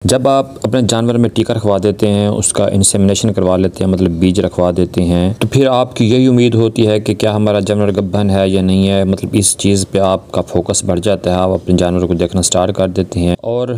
जब आप अपने जानवर में टीका रखवा देते हैं, उसका इंसेमिनेशन करवा लेते हैं, मतलब बीज रखवा देते हैं, तो फिर आपकी यही उम्मीद होती है कि क्या हमारा जानवर गब्बन है या नहीं है। मतलब इस चीज़ पे आपका फोकस बढ़ जाता है, आप अपने जानवर को देखना स्टार्ट कर देते हैं। और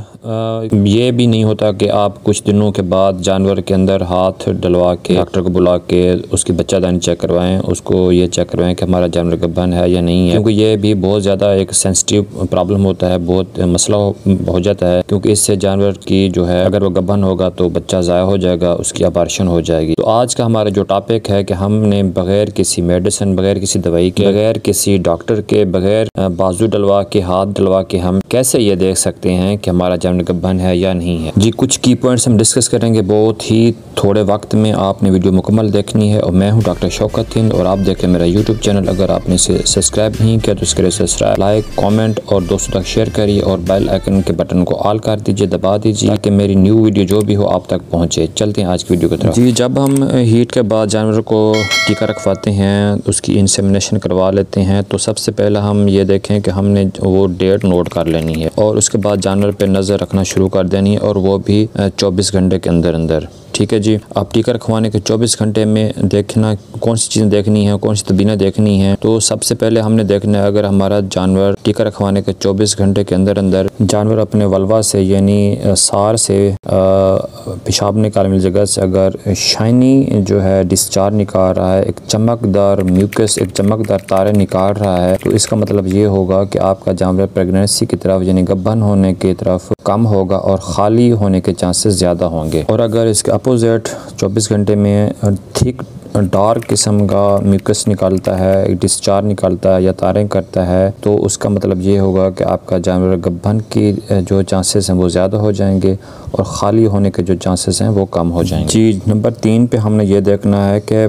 ये भी नहीं होता कि आप कुछ दिनों के बाद जानवर के अंदर हाथ डलवा के डॉक्टर को बुला के उसकी बच्चादानी चेक करवाएं, उसको ये चेक करवाएं कि हमारा जानवर गब्बन है या नहीं है, क्योंकि ये भी बहुत ज़्यादा एक सेंसिटिव प्रॉब्लम होता है, बहुत मसला हो जाता है। क्योंकि इससे जानवर की जो है, अगर वो गब्बन होगा तो बच्चा ज़ाया हो जाएगा, उसकी अबार्शन हो जाएगी। तो आज का हमारा जो टॉपिक है कि हमने बगैर किसी मेडिसिन, बगैर किसी दवाई के, बगैर किसी डॉक्टर के, बगैर बाजू डलवा के, हाथ डलवा के हम कैसे ये देख सकते हैं कि हमारा जानवर गब्बन है या नहीं है। जी, कुछ की पॉइंट्स हम डिस्कस करेंगे बहुत ही थोड़े वक्त में। आपने वीडियो मुकम्मल देखनी है। और मैं हूँ डॉक्टर शौकत हिंद और आप देखें मेरा यूट्यूब चैनल। अगर आपने इसे सब्सक्राइब नहीं किया तो इसके लिए सब्सक्राइब, लाइक, कमेंट और दोस्तों तक शेयर करिए और बेल आइकन के बटन को ऑल कर दीजिए, दबा दीजिए, ताकि मेरी न्यू वीडियो जो भी हो आप तक पहुँचे। चलते हैं आज की वीडियो की तरफ। जी, जब हम हीट के बाद जानवर को टीका रखवाते हैं, उसकी इंसेमिनेशन करवा लेते हैं, तो सबसे पहले हम ये देखें कि हमने वो डेट नोट कर लेनी है और उसके बाद जानवर पे नज़र रखना शुरू कर देनी है, और वो भी 24 घंटे के अंदर अंदर। ठीक है जी। आप टीका रखवाने के 24 घंटे में देखना कौन सी चीज़ें देखनी है, कौन सी तबीना देखनी है। तो सबसे पहले हमने देखना है, अगर हमारा जानवर टीका रखवाने के 24 घंटे के अंदर अंदर जानवर अपने वल्वा से यानी सार से पेशाब निकालने वाली जगह से अगर शाइनी जो है डिस्चार्ज निकाल रहा है, एक चमकदार म्यूकस, एक चमकदार तारे निकाल रहा है, तो इसका मतलब ये होगा कि आपका जानवर प्रेगनेंसी की तरफ यानी गब्बन होने की तरफ कम होगा और खाली होने के चांसेस ज़्यादा होंगे। और अगर इसके अपोजिट 24 घंटे में थिक डार्क किस्म का म्यूकस निकालता है, एक डिस्चार्ज निकालता है या तारें करता है, तो उसका मतलब ये होगा कि आपका जानवर गब्बन की जो चांसेस हैं वो ज़्यादा हो जाएंगे और ख़ाली होने के जो चांसेस हैं वो कम हो जाएंगे। जी, नंबर 3 पे हमने ये देखना है कि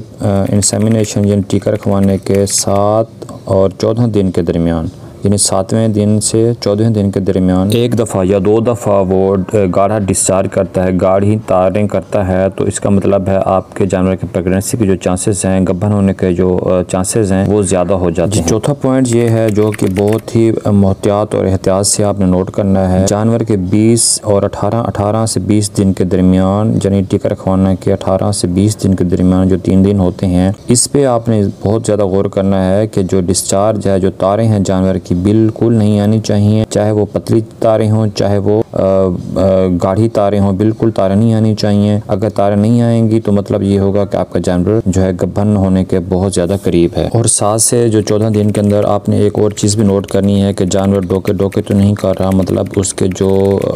इंसेमिनेशन यानी टीका रखवाने के 7 और 14 दिन के दरमियान, यानी 7वें दिन से 14वें दिन के दरमियान एक दफ़ा या 2 दफ़ा वो गाढ़ा डिस्चार्ज करता है, गाढ़ी तारें करता है, तो इसका मतलब है आपके जानवर के प्रेगनेंसी के जो चांसेस हैं, गब्बन होने के जो चांसेस हैं वो ज़्यादा हो जाते हैं। चौथा पॉइंट ये है जो कि बहुत ही मोहतियात और एहतियात से आपने नोट करना है, जानवर के 20 और 18 से 20 दिन के दरमियान, यानी टीका रखवाने के 18 से 20 दिन के दरमियान जो 3 दिन होते हैं, इस पर आपने बहुत ज़्यादा गौर करना है कि जो डिस्चार्ज है, जो तारें हैं जानवर की, बिल्कुल नहीं आनी चाहिए। चाहे वो पतली तारें हों, चाहे वो गाढ़ी तारें हों, बिल्कुल तारें नहीं आनी चाहिए। अगर तारें नहीं आएंगी तो मतलब ये होगा कि आपका जानवर जो है गब्बन होने के बहुत ज़्यादा करीब है। और 7 से जो 14 दिन के अंदर आपने एक और चीज़ भी नोट करनी है कि जानवर डोके तो नहीं कर रहा, मतलब उसके जो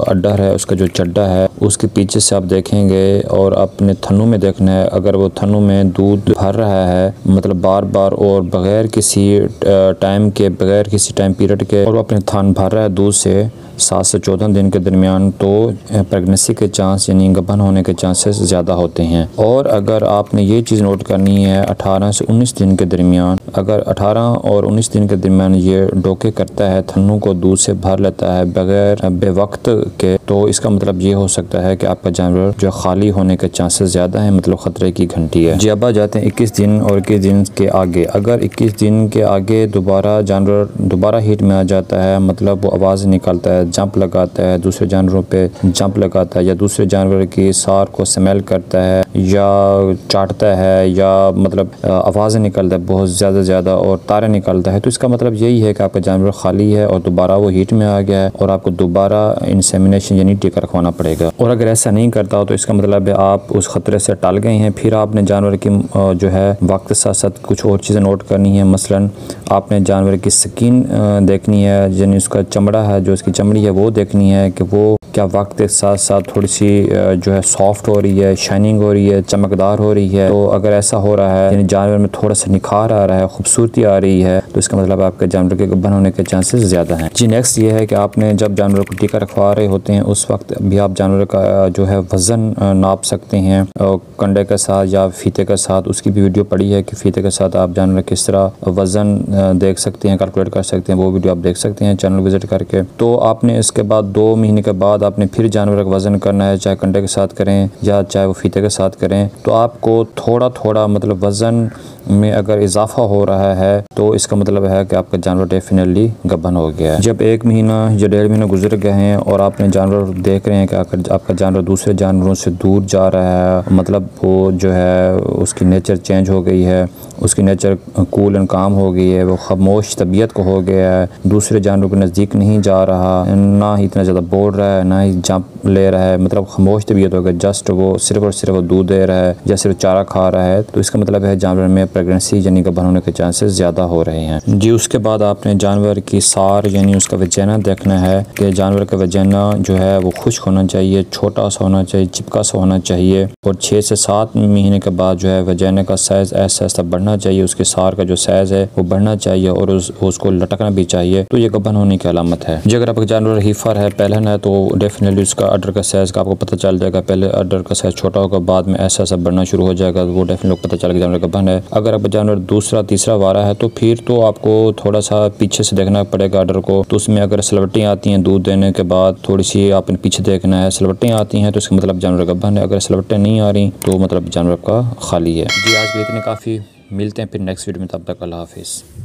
अड्डर है, उसका जो चड्डा है, उसके पीछे से आप देखेंगे और अपने थनों में देखना है। अगर वो थनों में दूध भर रहा है, मतलब बार बार और बगैर किसी टाइम के, बगैर किसी टाइम पीरियड के, और वो अपने थान भर रहा है दूध से 7 से 14 दिन के दरमियान, तो प्रेगनेंसी के चांस यानी गब्बन होने के चांसेस ज़्यादा होते हैं। और अगर आपने ये चीज़ नोट करनी है, 18 से 19 दिन के दरमियान, अगर 18 और 19 दिन के दरमियान ये डोके करता है, थनों को दूध से भर लेता है बगैर बेवक्त के, तो इसका मतलब ये हो सकता है कि आपका जानवर जो खाली होने के चांसेस ज़्यादा हैं, मतलब ख़तरे की घंटी है। जी, अब आ जाते हैं 21 दिन और 21 दिन के आगे। अगर 21 दिन के आगे दोबारा जानवर दोबारा हीट में आ जाता है, मतलब वो आवाज़ निकालता है, जंप लगाता है, दूसरे जानवरों पे जंप लगाता है, या दूसरे जानवर की सार को स्मेल करता है, या चाटता है, या मतलब आवाज़ें निकालता है बहुत ज़्यादा और तारे निकालता है, तो इसका मतलब यही है कि आपका जानवर खाली है और दोबारा वो हीट में आ गया है और आपको दोबारा इंसेमिनेशन यानी टीका रखवाना पड़ेगा। और अगर ऐसा नहीं करता हो तो इसका मतलब है आप उस ख़तरे से टल गए हैं। फिर आपने जानवर की जो है वक्त साथ साथ कुछ और चीज़ें नोट करनी है। मसलन आपने जानवर की स्किन देखनी है, यानी उसका चमड़ा है, जो उसकी चमड़ी है वो देखनी है कि वो क्या वक्त के साथ साथ थोड़ी सी जो है सॉफ्ट हो रही है, शाइनिंग हो रही है, चमकदार हो रही है। तो अगर ऐसा हो रहा है, यानी जानवर में थोड़ा सा निखार आ रहा है, खूबसूरती आ रही है, तो इसका मतलब आपके जानवर के गब्बन होने के चांसेस ज़्यादा हैं। जी, नेक्स्ट ये है कि आपने जब जानवर को टीका रखवा रहे होते हैं उस वक्त भी आप जानवर का जो है वज़न नाप सकते हैं कंडे के साथ या फीते के साथ। उसकी भी वीडियो पड़ी है कि फीते के साथ आप जानवर किस तरह वज़न देख सकते हैं, कैलकुलेट कर सकते हैं, वो वीडियो आप देख सकते हैं चैनल विजिट करके। तो आपने इसके बाद 2 महीने के बाद आपने फिर जानवर का वज़न करना है, चाहे कंडे के साथ करें या चाहे वो फीते के साथ करें, तो आपको थोड़ा थोड़ा मतलब वज़न में अगर इजाफा हो रहा है तो इसका मतलब है कि आपका जानवर डेफिनेटली गब्बन हो गया है। जब 1 महीना या 1.5 महीना गुजर गए हैं और आपने जानवर देख रहे हैं कि अगर आपका जानवर दूसरे जानवरों से दूर जा रहा है, मतलब वो जो है उसकी नेचर चेंज हो गई है, उसकी नेचर कूल एंड काम हो गई है, वो खामोश तबीयत को हो गया है, दूसरे जानवरों के नज़दीक नहीं जा रहा, ना ही इतना ज़्यादा बोल रहा है, ना ही जंप ले रहा है, मतलब खामोश तबीयत हो गई, जस्ट वो सिर्फ और सिर्फ दूध दे रहा है या सिर्फ चारा खा रहा है, तो इसका मतलब है जानवर में प्रेगनेंसी यानी गब्बन होने के चांसेस ज़्यादा हो रहे हैं जी। उसके बाद आपने जानवर की सार यानी उसका वजाना देखना है कि जानवर का वजाना जो है वो खुश्क होना चाहिए, छोटा सा होना चाहिए, चिपका सा होना चाहिए, और 6 से 7 महीने के बाद जो है वजाना का साइज़ ऐसा ऐसा बढ़ना चाहिए, उसके सार का जो साइज़ है वो बढ़ना चाहिए और उसको लटकना भी चाहिए, तो ये गब्बन होने की अलामत है जी। अगर आपका जानवर हीफर है, पहलन है, तो डेफिनेटली उसका अडर का साइज़ का आपको पता चल जाएगा। पहले अडर का साइज़ छोटा होगा, बाद में ऐसा ऐसा बढ़ना शुरू हो जाएगा, तो वो डेफिनेटली पता चलेगा जानवर गब्बन है। अगर आपका जानवर दूसरा तीसरा वारा है तो फिर तो आपको थोड़ा सा पीछे से देखना पड़ेगा अडर को, तो उसमें अगर सलवटियाँ आती हैं दूध देने के बाद, थोड़ी सी आपने पीछे देखना है, सलवटियाँ आती हैं तो इसका मतलब जानवर गब्बन है, अगर सलवटें नहीं आ रही तो मतलब जानवर का खाली है जी। आज भी इतने काफ़ी, मिलते हैं फिर नेक्स्ट वीडियो में, तब तक अल्लाह हाफिज़।